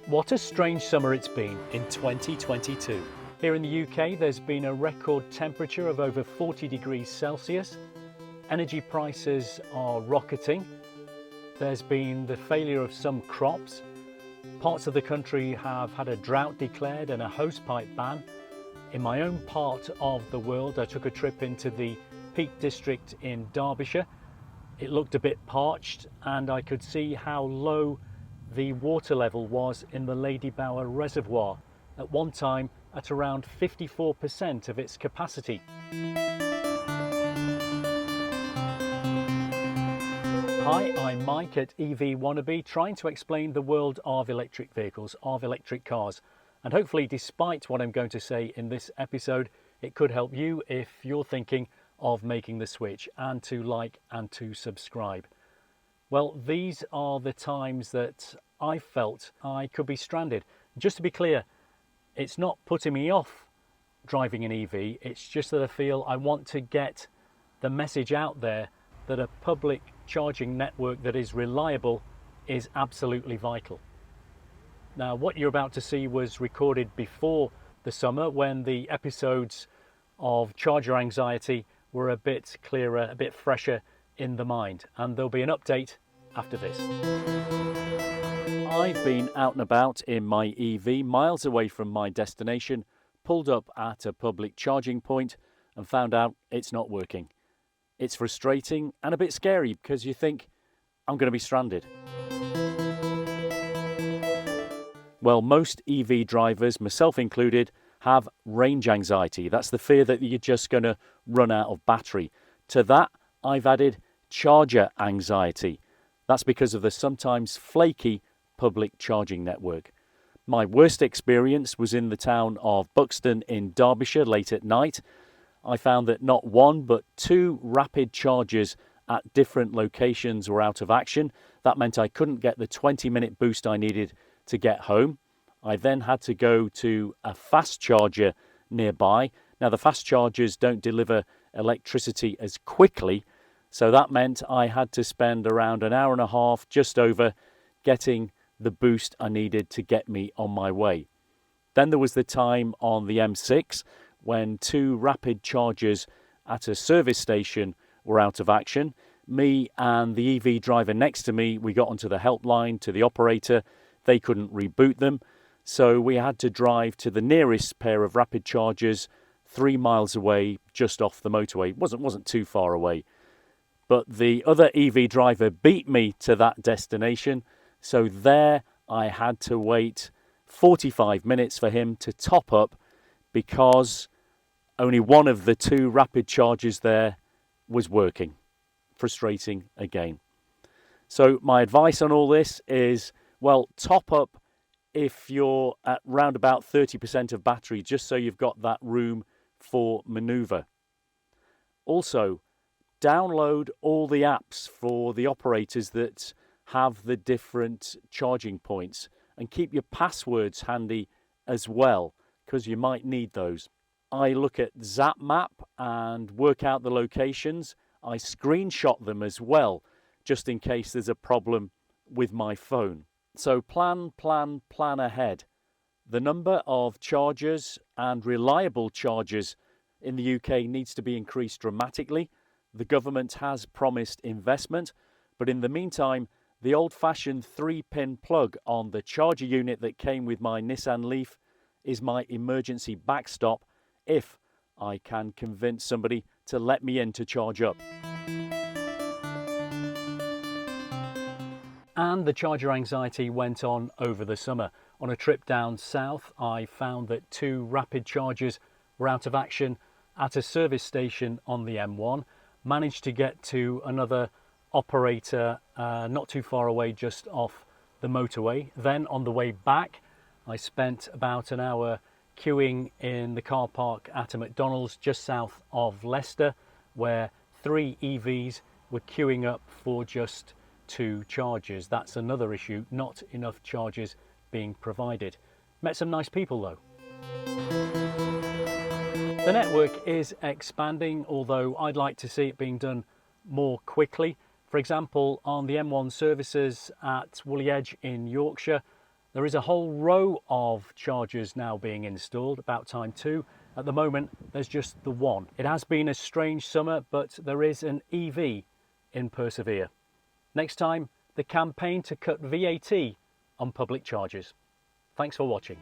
What a strange summer it's been in 2022. Here in the UK, there's been a record temperature of over 40 degrees Celsius. Energy prices are rocketing. There's been the failure of some crops. Parts of the country have had a drought declared and a hosepipe ban. In my own part of the world, I took a trip into the Peak District in Derbyshire. It looked a bit parched and I could see how low the water level was in the Ladybower reservoir, at one time at around 54% of its capacity. Hi, I'm Mike at EV Wannabe, trying to explain the world of electric vehicles, of electric cars. And hopefully, despite what I'm going to say in this episode, it could help you if you're thinking of making the switch, and to like and to subscribe. Well, these are the times that I felt I could be stranded. Just to be clear, it's not putting me off driving an EV, it's just that I feel I want to get the message out there that a public charging network that is reliable is absolutely vital. Now, what you're about to see was recorded before the summer, when the episodes of charger anxiety were a bit clearer, a bit fresher in the mind, and there'll be an update after this. I've been out and about in my EV, miles away from my destination, pulled up at a public charging point and found out it's not working. It's frustrating and a bit scary because you think, I'm going to be stranded. Well, most EV drivers, myself included, have range anxiety. That's the fear that you're just going to run out of battery. To that, I've added charger anxiety. That's because of the sometimes flaky public charging network. My worst experience was in the town of Buxton in Derbyshire late at night. I found that not one but two rapid chargers at different locations were out of action. That meant I couldn't get the 20-minute boost I needed to get home. I then had to go to a fast charger nearby. Now, the fast chargers don't deliver electricity as quickly, so that meant I had to spend around an hour and a half, just over, getting the boost I needed to get me on my way. Then there was the time on the M6 when two rapid chargers at a service station were out of action. Me and the EV driver next to me, we got onto the helpline to the operator. They couldn't reboot them, so we had to drive to the nearest pair of rapid chargers 3 miles away, just off the motorway. It wasn't too far away. But the other EV driver beat me to that destination, so there I had to wait 45 minutes for him to top up because only one of the two rapid chargers there was working. Frustrating again. So my advice on all this is, well, top up if you're at round about 30% of battery, just so you've got that room for manoeuvre. Also, download all the apps for the operators that have the different charging points, and keep your passwords handy as well, because you might need those. I look at ZapMap and work out the locations. I screenshot them as well, just in case there's a problem with my phone. So plan ahead. The number of chargers and reliable chargers in the UK needs to be increased dramatically. The government has promised investment, but in the meantime, the old-fashioned 3-pin plug on the charger unit that came with my Nissan Leaf is my emergency backstop if I can convince somebody to let me in to charge up. And the charger anxiety went on over the summer. On a trip down south, I found that two rapid chargers were out of action at a service station on the M1. Managed to get to another operator not too far away, just off the motorway. Then on the way back, I spent about an hour queuing in the car park at a McDonald's just south of Leicester, where 3 EVs were queuing up for just 2 chargers. That's another issue, not enough chargers being provided. Met some nice people though. The network is expanding, although I'd like to see it being done more quickly. For example, on the M1 services at Woolly Edge in Yorkshire, There is a whole row of chargers now being installed, about time too. At the moment, there's just the one. It has been a strange summer, but there is an EV in Persevere. Next time, the campaign to cut VAT on public charges. Thanks for watching.